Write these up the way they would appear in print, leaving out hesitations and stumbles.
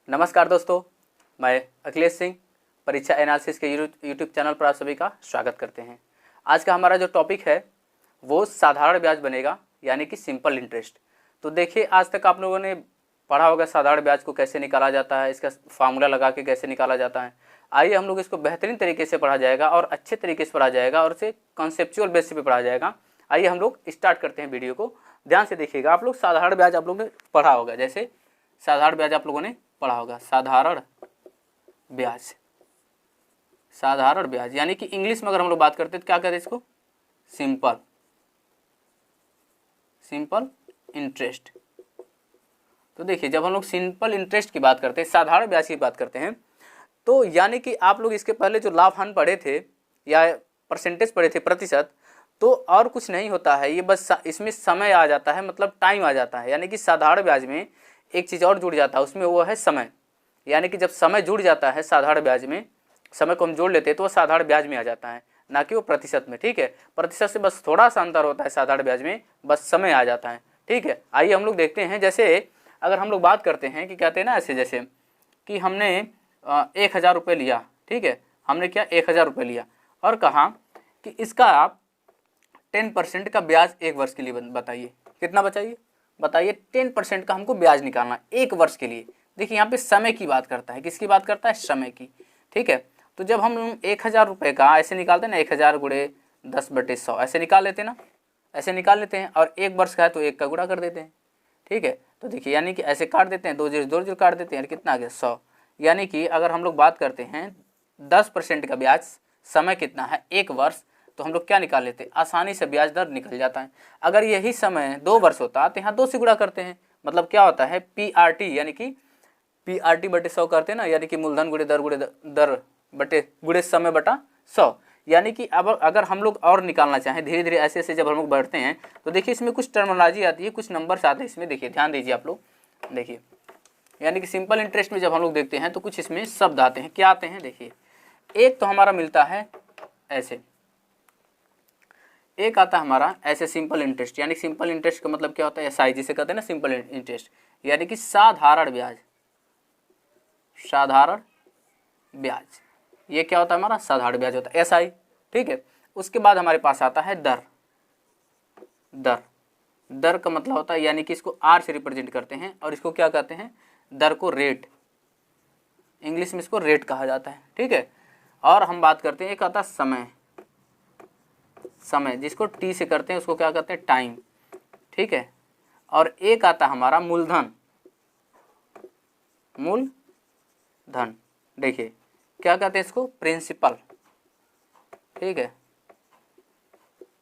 नमस्कार दोस्तों, मैं अखिलेश सिंह परीक्षा एनालिसिस के यूट्यूब चैनल पर आप सभी का स्वागत करते हैं। आज का हमारा जो टॉपिक है वो साधारण ब्याज बनेगा, यानी कि सिंपल इंटरेस्ट। तो देखिए, आज तक आप लोगों ने पढ़ा होगा साधारण ब्याज को कैसे निकाला जाता है, इसका फार्मूला लगा के कैसे निकाला जाता है। आइए हम लोग इसको बेहतरीन तरीके से पढ़ा जाएगा और अच्छे तरीके से पढ़ा जाएगा और इसे कॉन्सेप्चुअल बेसिस पे पढ़ा जाएगा। आइए हम लोग स्टार्ट करते हैं वीडियो को। ध्यान से देखिएगा। आप लोग साधारण ब्याज आप लोगों ने पढ़ा होगा, जैसे साधारण ब्याज आप लोगों ने पढ़ा होगा। साधारण ब्याज, साधारण ब्याज यानी कि इंग्लिश में अगर हम लोग बात करते हैं तो क्या कहते हैं इसको? Simple, simple interest. तो देखिए, जब हम लोग सिंपल इंटरेस्ट की बात करते हैं, साधारण ब्याज की बात करते हैं, तो यानी कि आप लोग इसके पहले जो लाभ हानि पढ़े थे या परसेंटेज पढ़े थे, प्रतिशत, तो और कुछ नहीं होता है। ये बस इसमें समय आ जाता है, मतलब टाइम आ जाता है। यानी कि साधारण ब्याज में एक चीज़ और जुड़ जाता है, उसमें वो है समय। यानी कि जब समय जुड़ जाता है साधारण ब्याज में, समय को हम जोड़ लेते हैं तो वो साधारण ब्याज में आ जाता है, ना कि वो प्रतिशत में। ठीक है, प्रतिशत से बस थोड़ा सा अंतर होता है साधारण ब्याज में, बस समय आ जाता है। ठीक है, आइए हम लोग देखते हैं। जैसे अगर हम लोग बात करते हैं कि कहते हैं ना, ऐसे जैसे कि हमने 1,000 रुपये लिया। ठीक है, हमने क्या 1,000 रुपये लिया और कहा कि इसका आप 10% का ब्याज एक वर्ष के लिए बताइए। कितना बताइए 10% का हमको ब्याज निकालना एक वर्ष के लिए। देखिए, यहाँ पे समय की बात करता है। किसकी बात करता है? समय की। ठीक है, तो जब हम 1,000 रुपये का ऐसे निकालते हैं ना, 1,000 गुणे 10/100 ऐसे निकाल लेते हैं ना, ऐसे निकाल लेते हैं। और एक वर्ष का है तो एक का गुणा कर देते हैं। ठीक है, तो देखिए, यानी कि ऐसे काट देते हैं, 2 जीरो काट देते हैं, कितना आ गया? 100। यानी कि अगर हम लोग बात करते हैं 10% का ब्याज, समय कितना है? एक वर्ष, तो हम लोग क्या निकाल लेते हैं? आसानी से ब्याज दर निकल जाता है। अगर यही समय 2 वर्ष होता तो यहाँ 2 से गुणा करते हैं। मतलब क्या होता है? PRT, यानी कि PRT बटे 100 करते हैं ना, यानी कि मूलधन गुणे दर बटे गुणे समय बटा 100। यानी कि अब अगर हम लोग और निकालना चाहें, धीरे धीरे ऐसे ऐसे जब हम लोग बढ़ते हैं तो देखिए इसमें कुछ टर्मिनोलॉजी आती है, कुछ नंबर्स आते हैं इसमें। देखिए, ध्यान दीजिए आप लोग। देखिए, यानी कि सिंपल इंटरेस्ट में जब हम लोग देखते हैं तो कुछ इसमें शब्द आते हैं। क्या आते हैं? देखिए, एक तो हमारा मिलता है ऐसे, एक आता है हमारा ऐसे सिंपल इंटरेस्ट। यानी सिंपल इंटरेस्ट का मतलब क्या होता है? SI, जिसे कहते हैं ना सिंपल इंटरेस्ट, यानी कि साधारण ब्याज। साधारण ब्याज, ये क्या होता है? हमारा साधारण ब्याज होता है, SI। ठीक है, उसके बाद हमारे पास आता है दर। दर का मतलब होता है, यानी कि इसको R से रिप्रेजेंट करते हैं और इसको क्या कहते हैं? दर को रेट, इंग्लिश में इसको रेट कहा जाता है। ठीक है, और हम बात करते हैं, एक आता है समय, समय जिसको T से करते हैं उसको क्या कहते हैं? टाइम। ठीक है, और एक आता हमारा मूलधन। मूलधन, देखिए क्या कहते हैं इसको? प्रिंसिपल। ठीक है,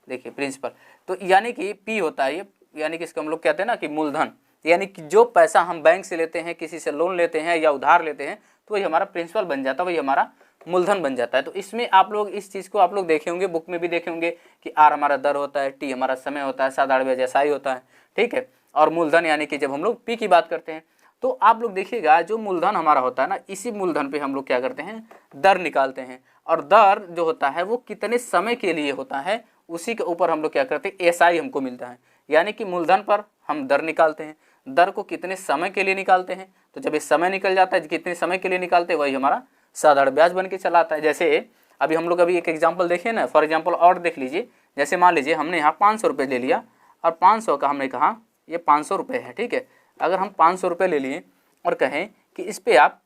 देखिए प्रिंसिपल। तो यानी कि P होता है ये, यानी कि इसको हम लोग कहते हैं ना कि मूलधन, यानी कि जो पैसा हम बैंक से लेते हैं, किसी से लोन लेते हैं या उधार लेते हैं, तो वही हमारा प्रिंसिपल बन जाता है, वही हमारा मूलधन बन जाता है। तो इसमें आप लोग इस चीज़ को आप लोग देखे होंगे, बुक में भी देखे होंगे कि R हमारा दर होता है, T हमारा समय होता है, साधारण ब्याज SI होता है। ठीक है, और मूलधन यानी कि जब हम लोग P की बात करते हैं तो आप लोग देखिएगा, जो मूलधन हमारा होता है ना, इसी मूलधन पे हम लोग क्या करते हैं? दर निकालते हैं। और दर जो होता है वो कितने समय के लिए होता है, उसी के ऊपर हम लोग क्या करते हैं? SI हमको मिलता है। यानी कि मूलधन पर हम दर निकालते हैं, दर को कितने समय के लिए निकालते हैं, तो जब ये समय निकल जाता है, कितने समय के लिए निकालते हैं, वही हमारा साधारण ब्याज बन के चला आता है। जैसे अभी हम लोग अभी एक एग्जाम्पल देखें ना, फॉर एग्जाम्पल और देख लीजिए। जैसे मान लीजिए हमने यहाँ 500 रुपये ले लिया और 500 का हमने कहा ये 500 रुपये है। ठीक है, अगर हम 500 रुपये ले लिए और कहें कि इस पर आप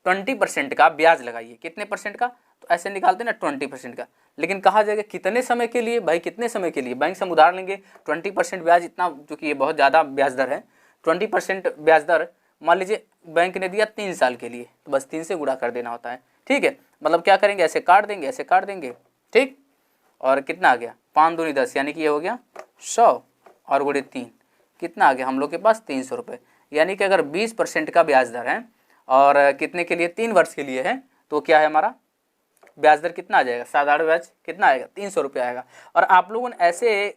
20% का ब्याज लगाइए। कितने परसेंट का? तो ऐसे निकालते हैं ना 20% का। लेकिन कहा जाएगा कितने समय के लिए? भाई कितने समय के लिए? बैंक से हम उधार लेंगे 20% ब्याज, इतना चूँकि ये बहुत ज़्यादा ब्याज दर है। 20% ब्याज दर मान लीजिए बैंक ने दिया 3 साल के लिए, तो बस 3 से गुणा कर देना होता है। ठीक है, मतलब क्या करेंगे? ऐसे काट देंगे, ऐसे काट देंगे। ठीक, और कितना आ गया? 5 दूनी 10, यानी कि ये हो गया 100 और गुणे 3, कितना आ गया हम लोग के पास? 300 रुपये। यानी कि अगर 20% का ब्याज दर है और कितने के लिए? 3 वर्ष के लिए है, तो क्या है हमारा ब्याज दर? कितना आ जाएगा? साधारण ब्याज कितना आएगा? 300 रुपये आएगा। और आप लोगों ने ऐसे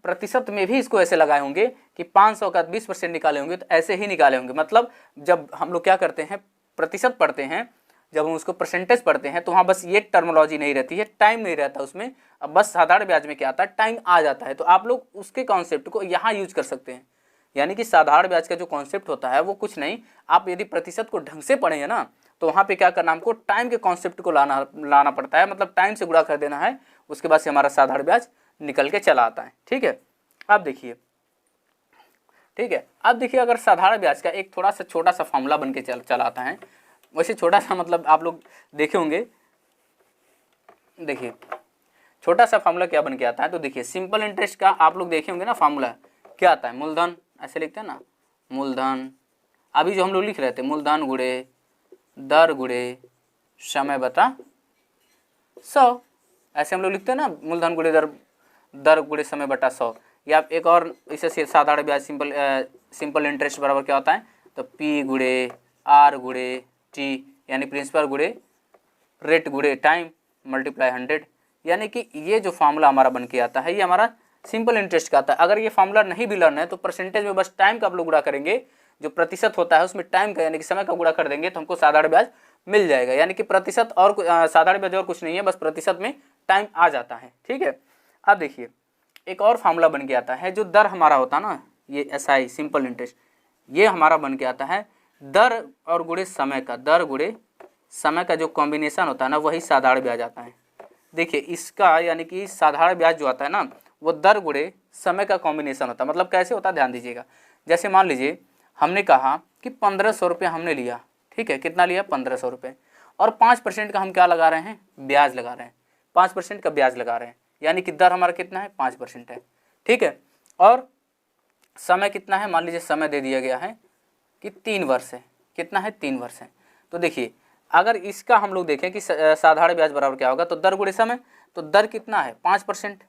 प्रतिशत में भी इसको ऐसे लगाए होंगे कि 500 का 20% निकाले होंगे, तो ऐसे ही निकाले होंगे। मतलब जब हम लोग क्या करते हैं? प्रतिशत पढ़ते हैं, जब हम उसको परसेंटेज पढ़ते हैं तो वहाँ बस ये टर्मिनोलॉजी नहीं रहती है, टाइम नहीं रहता उसमें। अब बस साधारण ब्याज में क्या आता है? टाइम आ जाता है। तो आप लोग उसके कॉन्सेप्ट को यहाँ यूज कर सकते हैं। यानी कि साधारण ब्याज का जो कॉन्सेप्ट होता है वो कुछ नहीं, आप यदि प्रतिशत को ढंग से पढ़ेंगे ना तो वहाँ पे क्या करना, हमको टाइम के कॉन्सेप्ट को लाना पड़ता है, मतलब टाइम से गुणा कर देना है, उसके बाद से हमारा साधारण ब्याज निकल के चला आता है। ठीक है, अब देखिए, ठीक है, अब देखिए अगर साधारण ब्याज का एक थोड़ा सा छोटा सा फॉर्मूला बन के चला आता है, वैसे छोटा सा मतलब आप लोग देखे होंगे, देखिए छोटा सा फार्मूला क्या बन के आता है, तो देखिए सिंपल इंटरेस्ट का आप लोग देखे होंगे ना फार्मूला क्या आता है, मूलधन ऐसे लिखते हैं ना, मूलधन, अभी जो हम लोग लिख रहे थे मूलधन गुणे दर गुणे समय बटा 100, ऐसे हम लोग लिखते हैं ना, मूलधन गुणे दर गुणे समय बटा 100। या एक और इसे साधारण ब्याज सिंपल इंटरेस्ट बराबर क्या होता है, तो पी गुणे आर गुणे टी, यानी प्रिंसिपल गुणे रेट गुणे टाइम मल्टीप्लाई 100, यानी कि ये जो फार्मूला हमारा बन के आता है ये हमारा सिंपल इंटरेस्ट का आता है। अगर ये फार्मूला नहीं भी लर्न है तो परसेंटेज में बस टाइम का आप लोग गुणा करेंगे, जो प्रतिशत होता है उसमें टाइम का यानी कि समय का गुणा कर देंगे तो हमको साधारण ब्याज मिल जाएगा, यानी कि प्रतिशत और साधारण ब्याज और कुछ नहीं है, बस प्रतिशत में टाइम आ जाता है। ठीक है, अब देखिए एक और फार्मूला बन के आता है, जो दर हमारा होता है ना, ये SI सिंपल इंटरेस्ट, ये हमारा बन के आता है दर और गुणे समय का, दर गुणे समय का जो कॉम्बिनेशन होता है ना वही साधारण ब्याज आता है। देखिए इसका यानी कि साधारण ब्याज जो आता है ना वो दर गुणे समय का कॉम्बिनेशन होता है। मतलब कैसे होता है ध्यान दीजिएगा, जैसे मान लीजिए हमने कहा कि 1500 रुपये हमने लिया, ठीक है, कितना लिया 1500 रुपये, और 5% का हम क्या लगा रहे हैं, ब्याज लगा रहे हैं, 5% का ब्याज लगा रहे हैं, यानी कि दर हमारा कितना है 5% है। ठीक है, और समय कितना है, मान लीजिए समय दे दिया गया है कि 3 वर्ष है, कितना है 3 वर्ष है। तो देखिए अगर इसका हम लोग देखें कि साधारण ब्याज बराबर क्या होगा, तो दर गुणे समय, तो दर कितना है 5%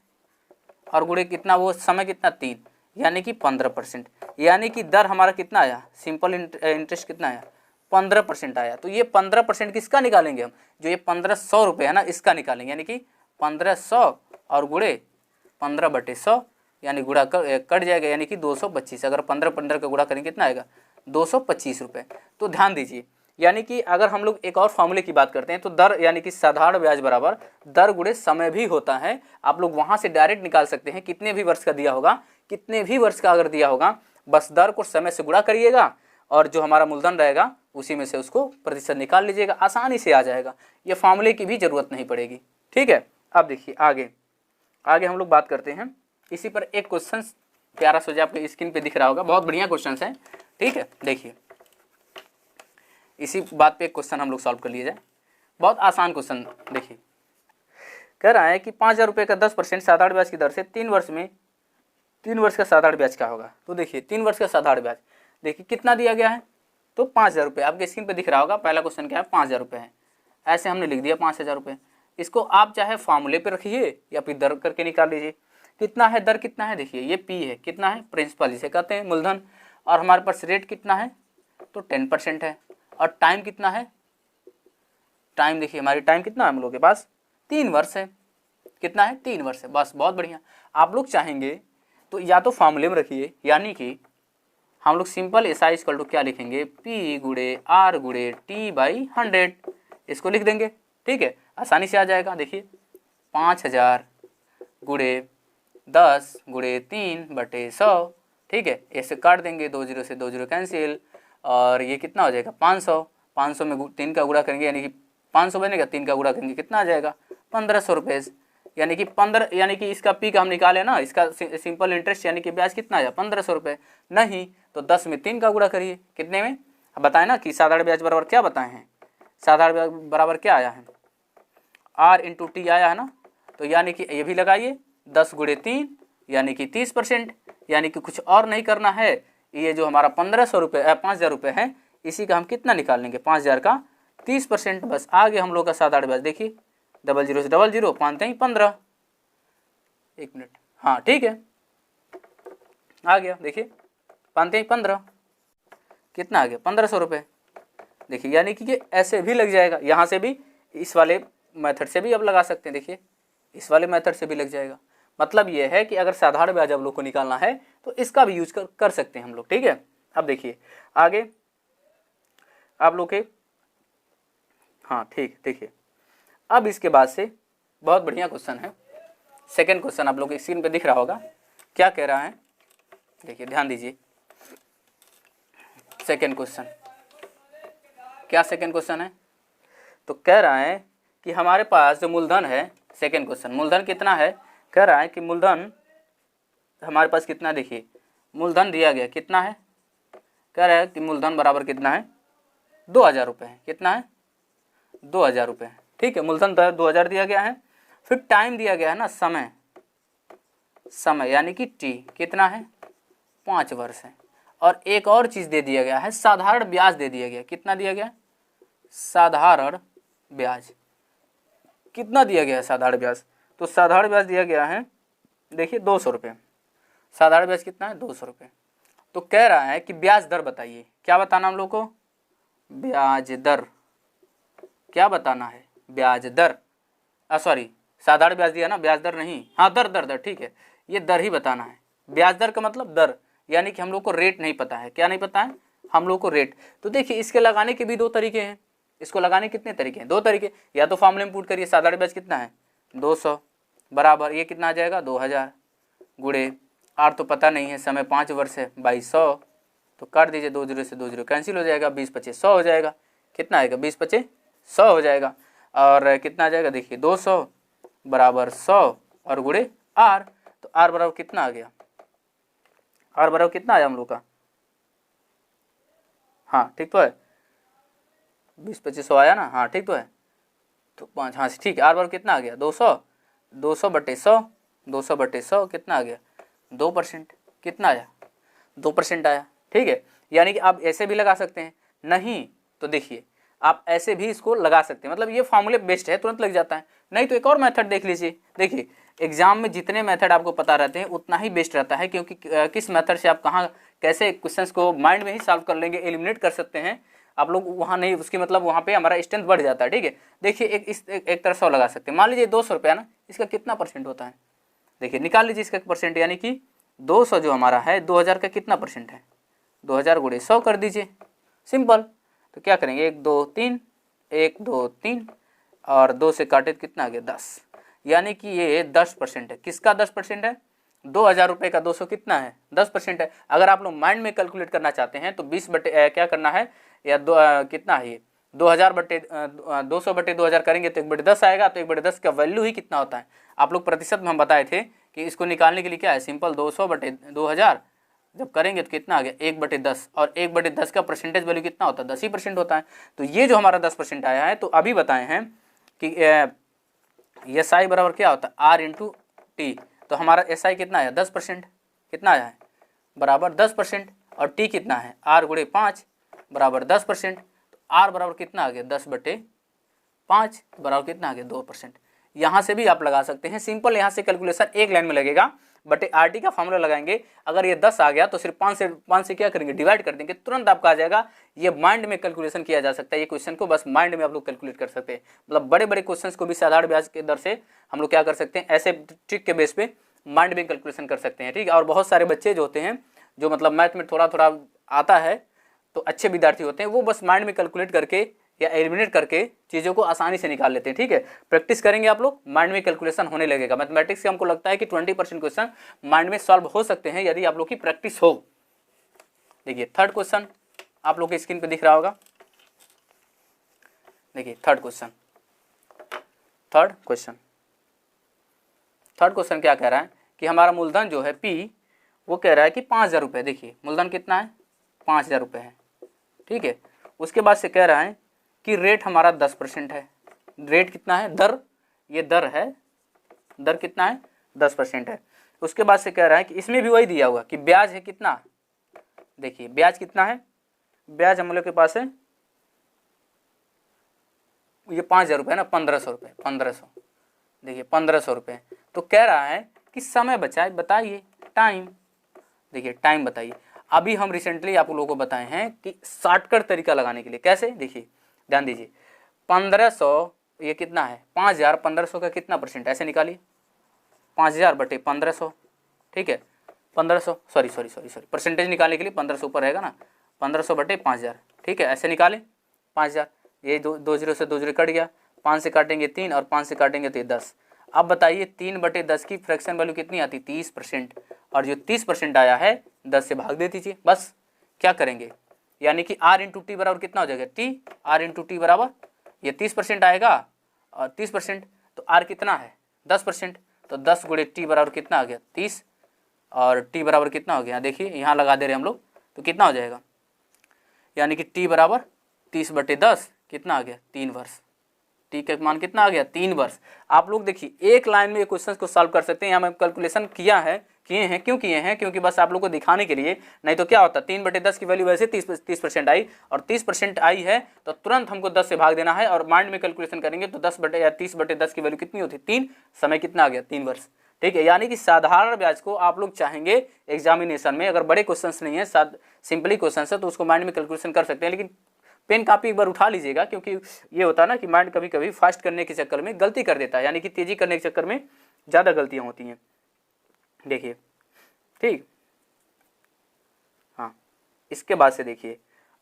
और गुणे कितना वो समय कितना 3, यानी कि 15%, यानी कि दर हमारा कितना आया, सिंपल इंटरेस्ट कितना आया 15% आया। तो ये 15% किसका निकालेंगे हम, जो ये 1500 रुपये है ना इसका निकालेंगे, यानी कि 1500 और गुणे 15/100 यानी गुणा कट जाएगा, यानी कि 225। अगर 15 का गुणा करेंगे कितना आएगा 225 रुपये। तो ध्यान दीजिए, यानी कि अगर हम लोग एक और फॉर्मूले की बात करते हैं तो दर यानी कि साधारण ब्याज बराबर दर गुणे समय भी होता है। आप लोग वहाँ से डायरेक्ट निकाल सकते हैं, कितने भी वर्ष का दिया होगा, कितने भी वर्ष का अगर दिया होगा, बस दर को समय से गुणा करिएगा और जो हमारा मूलधन रहेगा उसी में से उसको प्रतिशत निकाल लीजिएगा, आसानी से आ जाएगा, ये फार्मूले की भी ज़रूरत नहीं पड़ेगी। ठीक है, अब देखिए आगे हम लोग बात करते हैं, इसी पर एक क्वेश्चन प्यारा सा आपके स्क्रीन पे दिख रहा होगा, बहुत बढ़िया क्वेश्चन है। ठीक है, देखिए इसी बात पे एक क्वेश्चन हम लोग सॉल्व कर लिए जाए, बहुत आसान क्वेश्चन। देखिए कह रहा है कि 5000 रुपये का 10% साधारण ब्याज की दर से 3 वर्ष का साधारण ब्याज क्या होगा। तो देखिए 3 वर्ष का साधारण ब्याज देखिए कितना दिया गया है, तो 5000 रुपये आपके स्क्रीन पे दिख रहा होगा। पहला क्वेश्चन क्या है 5000 रुपये है, ऐसे हमने लिख दिया 5000 रुपये। इसको आप चाहे फॉर्मूले पे रखिए या फिर दर करके निकाल लीजिए। कितना है दर, कितना है देखिए ये P है, कितना है प्रिंसिपल जिसे कहते हैं मूलधन, और हमारे पास रेट कितना है तो 10% है, और टाइम कितना है, टाइम देखिए हमारी टाइम कितना है हम लोग के पास 3 वर्ष है, कितना है 3 वर्ष है, बस बहुत बढ़िया। आप लोग चाहेंगे तो या तो फॉर्मूले में रखिए, यानी कि हम लोग सिंपल SI इक्वल टू क्या लिखेंगे, P गुणे R गुणे T/100, इसको लिख देंगे। ठीक है, आसानी से आ जाएगा। देखिए 5000 गुणे 10 गुणे 3/100, ठीक है, ऐसे काट देंगे, 2 0 से 2 0 कैंसिल, और ये कितना हो जाएगा 500, 500 में 3 का गुणा करेंगे यानी कि 500 बनेगा, 3 का गुणा करेंगे कितना आ जाएगा 1500 रुपये, यानी कि 15, यानी कि इसका P का हम निकाले ना, इसका सिंपल इंटरेस्ट यानी कि ब्याज कितना आया 1500 रुपये, नहीं तो 10 में 3 का गुणा करिए, कितने में बताएं ना कि साधारण ब्याज बराबर क्या बताए हैं, साधारण ब्याज बराबर क्या आया है R × T आया है ना, तो यानी कि ये भी लगाइए 10 गुणे 3 यानी कि 30%, यानी कि कुछ और नहीं करना है, ये जो हमारा 1500 रुपये 5000 रुपये है इसी का हम कितना निकाल लेंगे 5000 का 30%, बस आगे हम लोग का साधारण ब्याज देखिए 00 से 00 पानते ही 15, 1 मिनट, हाँ ठीक है आ गया, देखिए पानते ही 15 कितना आ गया 1500 रुपये। देखिए यानी कि ये ऐसे भी लग जाएगा, यहाँ से भी इस वाले मेथड से भी अब लगा सकते हैं, देखिए इस वाले मेथड से भी लग जाएगा। मतलब ये है कि अगर साधारण ब्याज आप लोग को निकालना है तो इसका भी यूज कर सकते हैं हम लोग। ठीक है, अब देखिए आगे आप लोग के, हाँ ठीक, देखिए अब इसके बाद से बहुत बढ़िया क्वेश्चन है, सेकंड क्वेश्चन आप लोग के स्क्रीन पे दिख रहा होगा, क्या कह रहा है देखिए ध्यान दीजिए। सेकेंड क्वेश्चन, क्या सेकेंड क्वेश्चन है? तो कह रहा है कि हमारे पास जो मूलधन है, सेकेंड क्वेश्चन, मूलधन कितना है? कह रहा है कि मूलधन हमारे पास कितना, देखिए मूलधन दिया गया कितना है, कह रहा है कि मूलधन बराबर कितना है, 2000 रुपये है। कितना है? 2000 रुपये है। ठीक है, मूलधन 2000 दिया गया है। फिर टाइम दिया गया है ना, समय, समय यानी कि टी कितना है, 5 वर्ष है। और एक और चीज़ दे दिया गया है, साधारण ब्याज दे दिया गया। कितना दिया गया? साधारण ब्याज। कितना दिया गया है साधारण ब्याज? तो साधारण ब्याज दिया गया है, देखिए 200 रुपये। साधारण ब्याज कितना है? 200 रुपये। तो कह रहा है कि ब्याज दर बताइए। क्या बताना हम लोग को? ब्याज दर। क्या बताना है? ब्याज दर। सॉरी, साधारण ब्याज दिया ना, ब्याज दर नहीं, हाँ दर दर दर, ठीक है, ये दर ही बताना है। ब्याज दर का मतलब दर, यानी कि हम लोग को रेट नहीं पता है। क्या नहीं पता है? हम लोग को रेट। तो देखिए इसके लगाने के भी दो तरीके हैं। इसको लगाने कितने तरीके हैं? दो तरीके। या तो फॉर्मूले में पुट करिए, साधारण ब्याज कितना है, 200 बराबर ये कितना आ जाएगा, 2000 गुणे आर तो पता नहीं है, समय 5 वर्ष है, 2200। तो काट दीजिए, 2 0 से 2 0 कैंसिल हो जाएगा, 20 25 100 हो जाएगा। कितना आएगा? 20 25 100 हो जाएगा। और कितना आ जाएगा? देखिए 200 बराबर 100 और गुणे आर। तो आर बराबर कितना आ गया? आर बराबर कितना आया हम लोग का? हाँ ठीक तो है, 20 25 100 आया ना, हाँ ठीक तो है। तो 5, हाँ ठीक है। आर बराबर कितना आ गया? 200, 200 बटे 100, 200 बटे 100 कितना आ गया? 2%। कितना आया? 2% आया। ठीक है, यानी कि आप ऐसे भी लगा सकते हैं, नहीं तो देखिए आप ऐसे भी इसको लगा सकते हैं, मतलब ये फॉर्मूले बेस्ड है, तुरंत लग जाता है। नहीं तो एक और मेथड देख लीजिए। देखिए एग्जाम में जितने मेथड आपको पता रहते हैं उतना ही बेस्ट रहता है, क्योंकि किस मेथड से आप कहाँ कैसे क्वेश्चंस को माइंड में ही सॉल्व कर लेंगे, एलिमिनेट कर सकते हैं आप लोग, वहाँ नहीं, उसकी मतलब वहाँ पे हमारा स्ट्रेंथ बढ़ जाता है। ठीक है, देखिए एक तरह से लगा सकते हैं। मान लीजिए 200 रुपया ना, इसका कितना परसेंट होता है? देखिए निकाल लीजिए इसका परसेंट, यानी कि 200 जो हमारा है 2000 का कितना परसेंट है? 2000 गुणे 100 कर दीजिए, सिंपल। तो क्या करेंगे, 1 2 3, 1 2 3 और 2 से काटे तो कितना आ गया? 10। यानी कि ये 10% है। किसका 10% है? 2000 रुपये का 200 कितना है? 10% है। अगर आप लोग माइंड में कैलकुलेट करना चाहते हैं तो 20 बटे क्या करना है, या कितना है ये, 2000 बटे 200 बटे 2000 करेंगे तो 1/10 आएगा। तो 1/10 का वैल्यू ही कितना होता है? आप लोग प्रतिशत में हम बताए थे कि इसको निकालने के लिए क्या है, सिंपल 200 बटे 2000 जब करेंगे तो कितना आ गया? 1/10। और 1/10 का परसेंटेज वैल्यू कितना होता है? 10% होता है। तो ये जो हमारा 10% आया है, तो अभी बताए हैं कि एस आई बराबर क्या होता है? R into T. तो हमारा एस आई कितना आया? 10%। कितना आया है? बराबर 10%। और टी कितना है? आर गुणे 5 बराबर 10%। तो आर बराबर कितना आ गया? 10/5 बराबर कितना आ गया? 2%। यहाँ से भी आप लगा सकते हैं, सिंपल। यहाँ से कैलकुलेशन एक लाइन में लगेगा, बटे आर टी का फॉर्मूला लगाएंगे। अगर ये 10 आ गया तो सिर्फ 5 से क्या करेंगे? डिवाइड कर देंगे, तुरंत आपका आ जाएगा। ये माइंड में कैलकुलेशन किया जा सकता है। ये क्वेश्चन को बस माइंड में आप लोग कैलकुलेट कर सकते हैं। मतलब बड़े बड़े क्वेश्चन को भी साधारण ब्याज के दर से हम लोग क्या कर सकते हैं, ऐसे ट्रिक के बेस पे माइंड में कैलकुलेशन कर सकते हैं। ठीक है, और बहुत सारे बच्चे जो होते हैं, जो मतलब मैथ में थोड़ा थोड़ा आता है, तो अच्छे विद्यार्थी होते हैं, वो बस माइंड में कैलकुलेट करके या एलिमिनेट करके चीज़ों को आसानी से निकाल लेते हैं। ठीक है, प्रैक्टिस करेंगे आप लोग, माइंड में कैलकुलेशन होने लगेगा। मैथमेटिक्स के हमको लगता है कि 20% क्वेश्चन माइंड में सॉल्व हो सकते हैं यदि आप लोग की प्रैक्टिस हो। देखिए थर्ड क्वेश्चन आप लोग की स्क्रीन पे दिख रहा होगा। देखिए थर्ड क्वेश्चन क्या कह रहा है कि हमारा मूलधन जो है पी, वो कह रहा है कि 5000 रुपये। देखिए मूलधन कितना है? 5000 रुपये है। ठीक है, उसके बाद से कह रहा है कि रेट हमारा 10% है। रेट कितना है? दर, ये दर है, दर कितना है? 10% है। उसके बाद से कह रहा है कि इसमें भी वही दिया हुआ कि ब्याज है कितना। देखिए ब्याज कितना है? ब्याज हम लोग के पास है, ये 5000 रुपये ना, 1500 रुपये, 1500। देखिए 1500 रुपये। तो कह रहा है कि समय बचाए, बताइए टाइम। देखिए टाइम बताइए। अभी हम रिसेंटली आप लोगों को बताए हैं कि शॉर्टकट तरीका लगाने के लिए कैसे। देखिए ध्यान दीजिए, 1500 ये कितना है? 5000, 1500 का कितना परसेंट? ऐसे निकालिए, 5000 बटे 1500। ठीक है, 1500 सॉरी परसेंटेज निकालने के लिए 1500 ऊपर रहेगा ना, 1500 बटे 5000। ठीक है, ऐसे निकालें 5000। ये 2 0 से 2 0 कट गया, 5 से काटेंगे 3 और 5 से काटेंगे तो ये 10। अब बताइए 3/10 की फ्रैक्शन वैल्यू कितनी आती? 30%। और जो 30% आया है 10 से भाग दे दीजिए, बस। क्या करेंगे? यानी कि आर इंटू टी बराबर कितना हो जाएगा, टी, आर इंटू टी बराबर ये 30% आएगा और 30%, तो आर कितना है 10%, तो 10 गुणे टी बराबर कितना आ गया 30, और टी बराबर कितना हो गया, देखिए यहाँ लगा दे रहे हैं हम लोग, तो कितना हो जाएगा, यानी कि टी बराबर 30/10 कितना आ गया 3 वर्ष। टी का मान कितना आ गया 3 वर्ष। आप लोग देखिए एक लाइन में ये क्वेश्चन को सॉल्व कर सकते हैं। यहाँ मैं कैलकुलेशन किए हैं क्यों किए हैं, क्योंकि बस आप लोग को दिखाने के लिए, नहीं तो क्या होता 3/10 की वैल्यू वैसे 30% आई, और 30% आई है तो तुरंत हमको 10 से भाग देना है, और माइंड में कैलकुलेशन करेंगे तो 30/10 की वैल्यू कितनी होती 3, समय कितना आ गया 3 वर्ष। ठीक है, यानी कि साधारण ब्याज को आप लोग चाहेंगे एग्जामिनेशन में, अगर बड़े क्वेश्चंस नहीं है, सिंपली क्वेश्चन है, तो उसको माइंड में कैलकुलेशन कर सकते हैं, लेकिन पेन कापी एक बार उठा लीजिएगा, क्योंकि ये होता है ना कि माइंड कभी कभी फास्ट करने के चक्कर में गलती कर देता है, यानी कि तेजी करने के चक्कर में ज़्यादा गलतियाँ होती हैं। देखिए ठीक, हाँ, इसके बाद से देखिए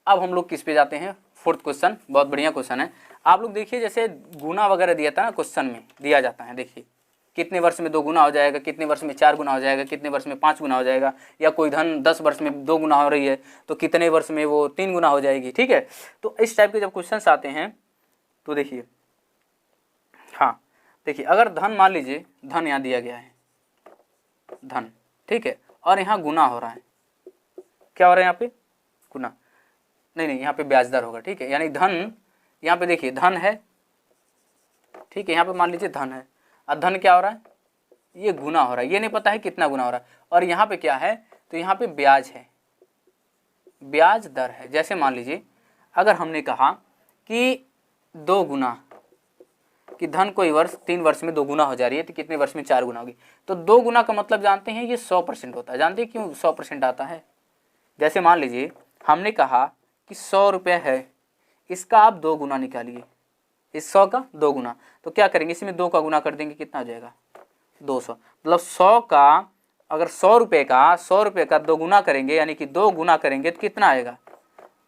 अब हम लोग किस पे जाते हैं, फोर्थ क्वेश्चन, बहुत बढ़िया क्वेश्चन है। आप लोग देखिए जैसे गुना वगैरह दिया था ना, क्वेश्चन में दिया जाता है, देखिए कितने वर्ष में 2 गुना हो जाएगा, कितने वर्ष में 4 गुना हो जाएगा, कितने वर्ष में 5 गुना हो जाएगा, या कोई धन 10 वर्ष में 2 गुना हो रही है तो कितने वर्ष में वो 3 गुना हो जाएगी। ठीक है, तो इस टाइप के जब क्वेश्चंस आते हैं तो देखिए, हाँ देखिए अगर धन मान लीजिए, धन यहाँ दिया गया है धन, ठीक है, और यहाँ गुना हो रहा है, क्या हो रहा है यहाँ पे गुना, नहीं यहाँ पे ब्याज दर होगा। ठीक है, यानी धन यहाँ पे देखिए धन है, ठीक है, यहाँ पे मान लीजिए धन है, और धन क्या हो रहा है, ये गुना हो रहा है, ये नहीं पता है कितना गुना हो रहा है, और यहाँ पे क्या है, तो यहाँ पे ब्याज है, ब्याज दर है। जैसे मान लीजिए अगर हमने कहा कि 2 गुना, कि धन कोई वर्ष 3 वर्ष में 2 गुना हो जा रही है, तो कितने वर्ष में 4 गुना होगी, तो 2 गुना का मतलब जानते हैं ये 100% होता है। जानते हैं क्यों 100% आता है, जैसे मान लीजिए हमने कहा कि 100 रुपये है, इसका आप 2 गुना निकालिए, इस 100 का 2 गुना, तो क्या करेंगे इसमें 2 का गुना कर देंगे, कितना हो जाएगा 200, मतलब 100 का, अगर 100 रुपये का 2 गुना करेंगे, यानी कि 2 गुना करेंगे तो कितना आएगा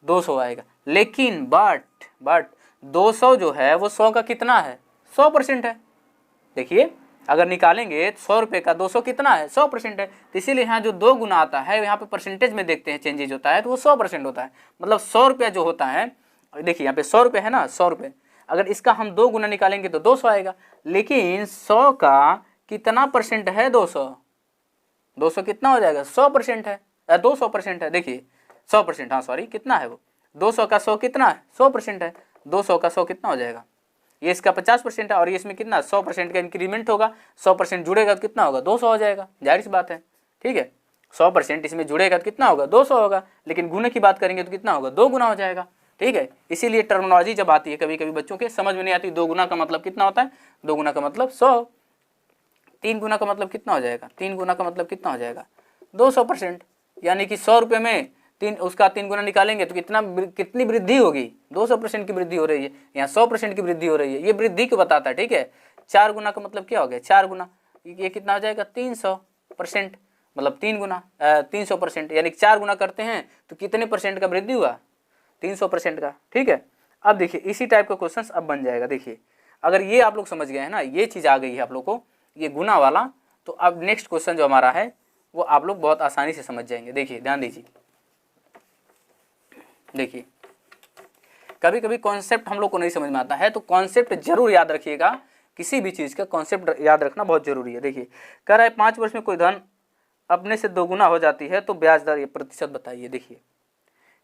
200 आएगा। लेकिन बट 200 जो है वो 100 का कितना है 100% है। देखिए अगर निकालेंगे 100 रुपये का 200 कितना है 100% है, तो इसीलिए यहाँ जो 2 गुना आता है यहाँ पे परसेंटेज में देखते हैं चेंजेज होता है, तो वो 100% होता है। मतलब 100 रुपया जो होता है, देखिए यहाँ पे 100 रुपये है ना, 100 रुपये, अगर इसका हम 2 गुना निकालेंगे तो 200 आएगा। लेकिन 100 का कितना परसेंट है 200 कितना हो जाएगा 100% है, 200% है। देखिए 100%, हाँ सॉरी, कितना है वो 200 का 100 कितना है 100% है, 200 का 100 कितना हो जाएगा, ये इसका 50% है, और ये इसमें कितना 100% का इंक्रीमेंट होगा, 100% जुड़ेगा तो कितना होगा 200 हो जाएगा, जाहिर सी बात है। ठीक है, 100% इसमें जुड़ेगा तो कितना होगा 200 होगा, लेकिन गुने की बात करेंगे तो कितना होगा 2 गुना हो जाएगा। ठीक है, इसीलिए टर्मिनोलॉजी जब आती है कभी कभी बच्चों के समझ में नहीं आती, 2 गुना का मतलब कितना होता है, 2 गुना का मतलब 100, 3 गुना का मतलब कितना हो जाएगा, 3 गुना का मतलब कितना हो जाएगा 200%, यानी कि 100 रुपये में उसका 3 गुना निकालेंगे तो कितनी वृद्धि होगी 200% की वृद्धि हो रही है, यहाँ 100% की वृद्धि हो रही है, ये वृद्धि को बताता है। ठीक है, 4 गुना का मतलब क्या हो गया 4 गुना, ये कितना हो जाएगा 300%, मतलब 3 गुना 300%, यानी 4 गुना करते हैं तो कितने परसेंट का वृद्धि हुआ 300% का। ठीक है, अब देखिए इसी टाइप का क्वेश्चन अब बन जाएगा। देखिए अगर ये आप लोग समझ गए हैं ना, ये चीज़ आ गई है आप लोग को, ये गुना वाला, तो अब नेक्स्ट क्वेश्चन जो हमारा है वो आप लोग बहुत आसानी से समझ जाएंगे। देखिए ध्यान दीजिए, देखिए कभी कभी कॉन्सेप्ट हम लोग को नहीं समझ में आता है, तो कॉन्सेप्ट जरूर याद रखिएगा, किसी भी चीज़ का कॉन्सेप्ट याद रखना बहुत जरूरी है। देखिए कह रहा है 5 वर्ष में कोई धन अपने से 2 गुना हो जाती है तो ब्याज दर ये प्रतिशत बताइए। देखिए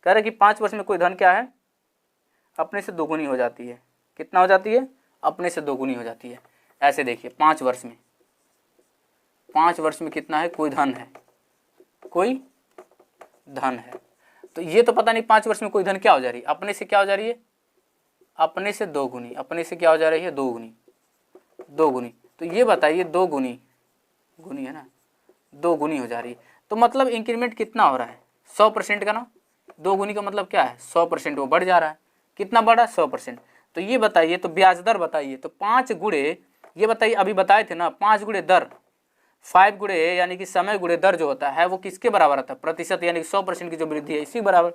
कह रहा है कि 5 वर्ष में कोई धन क्या है अपने से 2 गुनी हो जाती है, कितना हो जाती है अपने से 2 गुनी हो जाती है। ऐसे देखिए 5 वर्ष में कितना है, कोई धन है, कोई धन है, तो ये तो पता नहीं 5 वर्ष में कोई धन क्या हो जा रही है, अपने से क्या हो जा रही है, अपने से 2 गुनी, अपने से क्या हो जा रही है 2 गुनी, तो ये बताइए 2 गुनी है ना, 2 गुनी हो जा रही है, तो मतलब इंक्रीमेंट कितना हो रहा है 100% का ना, 2 गुनी का मतलब क्या है 100% वो बढ़ जा रहा है, कितना बढ़ा 100%। तो ये बताइए, तो ब्याज दर बताइए, तो 5 गुणे, ये बताइए अभी बताए थे ना 5 गुणे दर, 5 गुणे यानी कि समय गुणे दर जो होता है वो किसके बराबर आता है, प्रतिशत, यानी कि 100% की जो वृद्धि है इसी बराबर।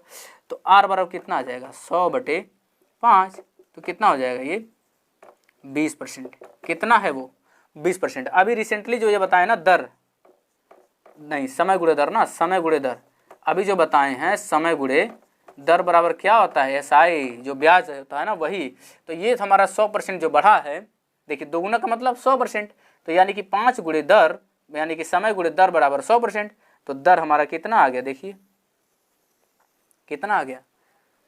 तो आर बराबर कितना आ जाएगा 100/5, तो कितना हो जाएगा ये 20%, कितना है वो 20%। अभी रिसेंटली जो ये बताए ना दर, नहीं समय गुणे दर ना, समय गुणे दर, अभी जो बताए हैं समय गुणे दर बराबर क्या होता है, SI जो ब्याज होता है ना वही। तो ये हमारा 100% जो बढ़ा है, देखिए दोगुना का मतलब 100%, तो यानी कि 5 गुणे दर यानी कि समय गुणे दर बराबर 100%। तो दर हमारा कितना आ गया, देखिए कितना आ गया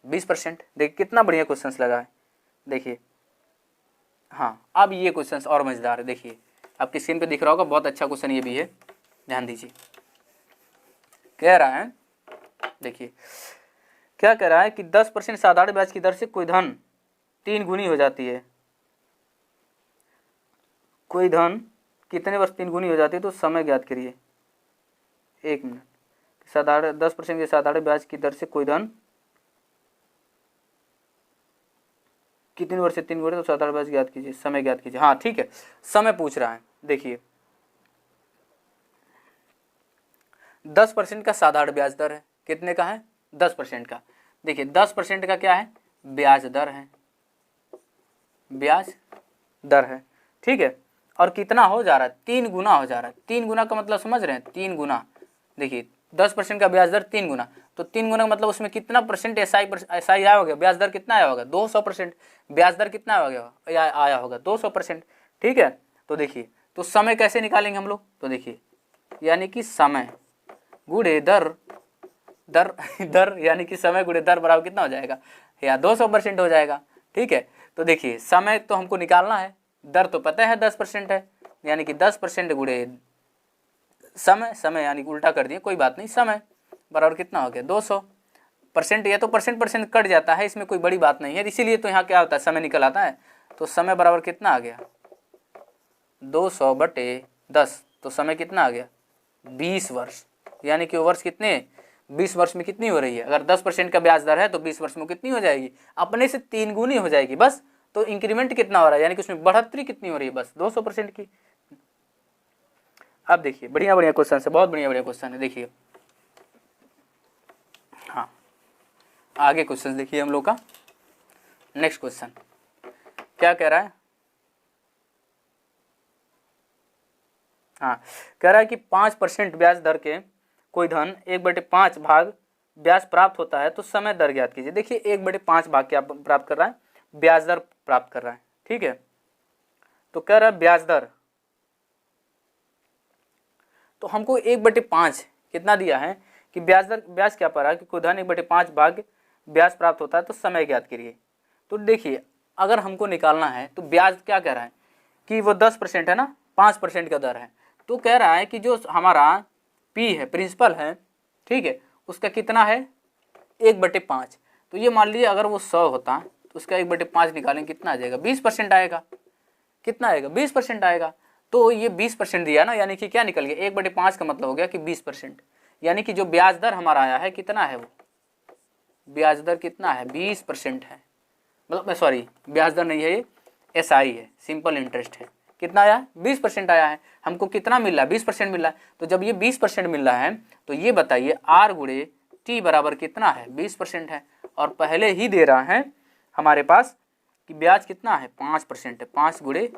20%। देखिए कितना बढ़िया क्वेश्चन लगा है, देखिए। हाँ अब ये क्वेश्चन और मजेदार है, देखिए आपकी स्क्रीन पे दिख रहा होगा, बहुत अच्छा क्वेश्चन ये भी है, ध्यान दीजिए। कह रहा है, देखिए क्या कह रहा है कि 10% साधारण ब्याज की दर से कोई धन 3 गुनी हो जाती है। कोई धन कितने वर्ष 3 गुनी हो जाती है, तो समय ज्ञात करिए। 1 मिनट। साधारण 10% के साधारण ब्याज की दर से कोई धन कितने वर्ष से 3 गुनी, तो साधारण ब्याज ज्ञात कीजिए, समय ज्ञात कीजिए। हाँ ठीक है, समय पूछ रहा है। देखिए 10% का साधारण ब्याज दर है, कितने का है 10% का। देखिए 10% का क्या है, ब्याज दर है, ब्याज दर है, ठीक है। और कितना हो जा रहा है, 3 गुना हो जा रहा है। 3 गुना का मतलब समझ रहे हैं, 3 गुना। देखिए 10% का ब्याज दर 3 गुना, तो 3 गुना का मतलब उसमें कितना परसेंट SI आया होगा, ब्याज दर कितना आया होगा 200%। ब्याज दर कितना आया होगा 200%, ठीक है। तो देखिए तो समय कैसे निकालेंगे हम लोग, तो देखिए यानी कि समय गुणे दर, दर यानी कि समय गुणे दर बराबर कितना हो जाएगा, या 200% हो जाएगा, ठीक है। तो देखिए समय तो हमको निकालना है, दर तो पता है 10% है, यानी कि 10% गुणे समय, समय यानी कि उल्टा कर दिए, कोई बात नहीं, समय बराबर कितना हो गया 200%। या तो परसेंट कट जाता है, इसमें कोई बड़ी बात नहीं है, इसीलिए तो यहाँ क्या होता है, समय निकल आता है। तो समय बराबर कितना आ गया 200/10, तो समय कितना आ गया 20 वर्ष। यानी कि वर्ष कितने 20 वर्ष में कितनी हो रही है, अगर 10% का ब्याज दर है तो 20 वर्ष में कितनी हो जाएगी, अपने से 3 गुनी हो जाएगी बस। तो इंक्रीमेंट कितना हो रहा है, यानी कि उसमें बढ़ोतरी कितनी हो रही है, बस 200% की। अब देखिए बढ़िया बढ़िया क्वेश्चन है, बहुत बढ़िया बढ़िया क्वेश्चन है, देखिए। हाँ आगे क्वेश्चन देखिए हम लोग का। नेक्स्ट क्वेश्चन क्या कह रहा है, हाँ कह रहा है कि 5% ब्याज दर के कोई धन 1/5 भाग ब्याज प्राप्त होता है, तो समय दर ज्ञात कीजिए। देखिए 1/5 भाग क्या प्राप्त कर रहा है, ब्याज दर प्राप्त कर रहा है, ठीक है। तो कह रहा है ब्याज दर, तो हमको 1/5 कितना दिया है कि ब्याज दर, ब्याज क्या पड़ रहा है कि कोई धन 1/5 भाग ब्याज प्राप्त होता है, तो समय ज्ञात करिए। तो देखिए अगर हमको निकालना है तो ब्याज क्या कह रहा है कि वो 10% है ना, 5% का दर है। तो कह रहा है कि जो हमारा P है, प्रिंसिपल है, ठीक है, उसका कितना है 1/5। तो ये मान लीजिए अगर वो 100 होता तो उसका 1/5 निकालेंगे, कितना आ जाएगा 20% आएगा, कितना आएगा 20% आएगा। तो ये 20% दिया ना, यानी कि क्या निकल गया 1/5 का मतलब हो गया कि 20%। यानी कि जो ब्याज दर हमारा आया है कितना है, वो ब्याज दर कितना है 20% है, मतलब सॉरी ब्याज दर नहीं है, ये SI है, सिंपल इंटरेस्ट है। कितना आया 20% आया है, हमको कितना मिल रहा है 20% मिल रहा है। तो जब ये 20% मिल रहा है तो ये बताइए R गुणे T बराबर कितना है 20% है, और पहले ही दे रहा है हमारे पास कि ब्याज कितना है 5% है, 5 गुणे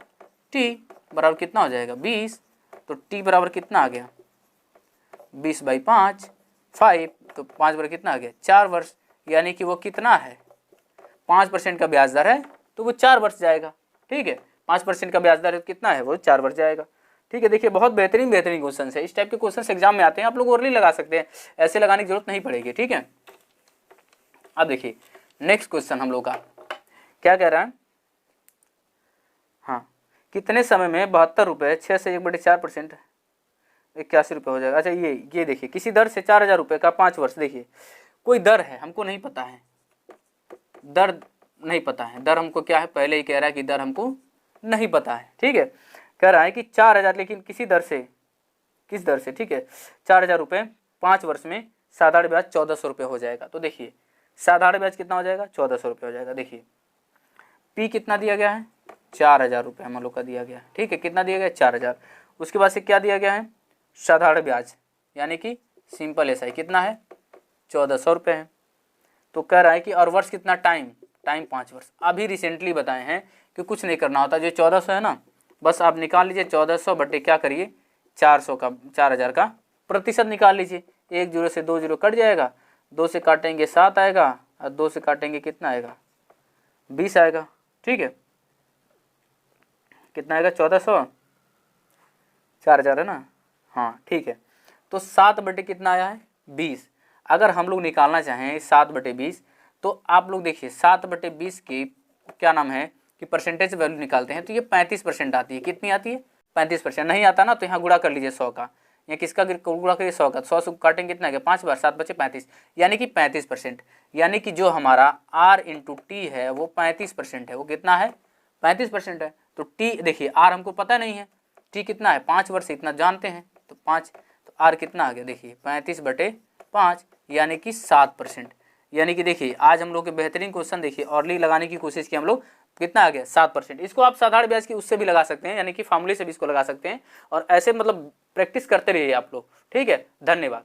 T बराबर कितना हो जाएगा 20। तो T बराबर कितना आ गया 20/5, 5, तो 5 बराबर कितना आ गया 4 वर्ष। यानी कि वो कितना है 5% का ब्याज दर है तो वो 4 वर्ष जाएगा, ठीक है। 5% का ब्याज दर कितना है, वो 4 वर्ष जाएगा, ठीक है। देखिए बहुत बेहतरीन बेहतरीन क्वेश्चन है, इस टाइप के क्वेश्चन एग्जाम में आते हैं, आप लोग ओरली लगा सकते हैं, ऐसे लगाने की जरूरत नहीं पड़ेगी, ठीक है। अब देखिए नेक्स्ट क्वेश्चन हम लोग का क्या कह रहा है, हाँ कितने समय में 72 रुपये 6 से 1/4% 81 रुपये हो जाएगा। अच्छा ये देखिए किसी दर से 4000 रुपये का 5 वर्ष, देखिए कोई दर है हमको नहीं पता है, दर नहीं पता है, दर हमको क्या है पहले ही कह रहा है कि दर हमको नहीं पता है, ठीक है। कह रहा है कि 4000, लेकिन किसी दर से, किस दर से, ठीक है 4000 रुपये 5 वर्ष में साधारण ब्याज 1400 रुपये हो जाएगा। तो देखिए साधारण ब्याज कितना हो जाएगा 1400 रुपये हो जाएगा। देखिए P कितना दिया गया है 4000 रुपये हम लोग का दिया गया है, ठीक है, कितना दिया गया 4000। उसके बाद से क्या दिया गया है साधारण ब्याज यानी कि सिंपल SI कितना है 1400 रुपये है। तो कह रहा है कि और वर्ष कितना, टाइम 5 वर्ष। अभी रिसेंटली बताए हैं कि कुछ नहीं करना होता, जो 1400 है ना बस आप निकाल लीजिए 1400 बटे क्या करिए 400 का 4000 का प्रतिशत निकाल लीजिए, 1 0 से 2 0 कट जाएगा, 2 से काटेंगे 7 आएगा और 2 से काटेंगे कितना आएगा 20 आएगा। ठीक है, कितना आएगा 1400, 4000 है ना। हाँ ठीक है, तो 7 बटे कितना आया है 20। अगर हम लोग निकालना चाहें 7 बटे 20 तो आप लोग देखिए 7 बटे 20 की क्या नाम है कि परसेंटेज वैल्यू निकालते हैं तो ये 35% आती है। कितनी आती है 35%। नहीं आता ना तो यहाँ गुणा कर लीजिए 100 का, या किसका गुणा करिए 100 का। 100 से काटेंगे कितना है 5 बार, 7 बचे 35, यानी कि 35%। यानी कि जो हमारा R इंटू टी है वो 35% है। वो कितना है 35% है। तो टी देखिए R हमको पता नहीं है, टी कितना है 5 वर्ष, इतना जानते हैं तो 5, तो R कितना आ गया देखिए 35/5 यानी कि 7%। यानी कि देखिए आज हम लोग के बेहतरीन क्वेश्चन देखिए ऑरली लगाने की कोशिश की हम लोग, कितना आ गया 7%। इसको आप साधारण ब्याज की उससे भी लगा सकते हैं, यानी कि फार्मूले से भी इसको लगा सकते हैं। और ऐसे मतलब प्रैक्टिस करते रहिए आप लोग। ठीक है, धन्यवाद।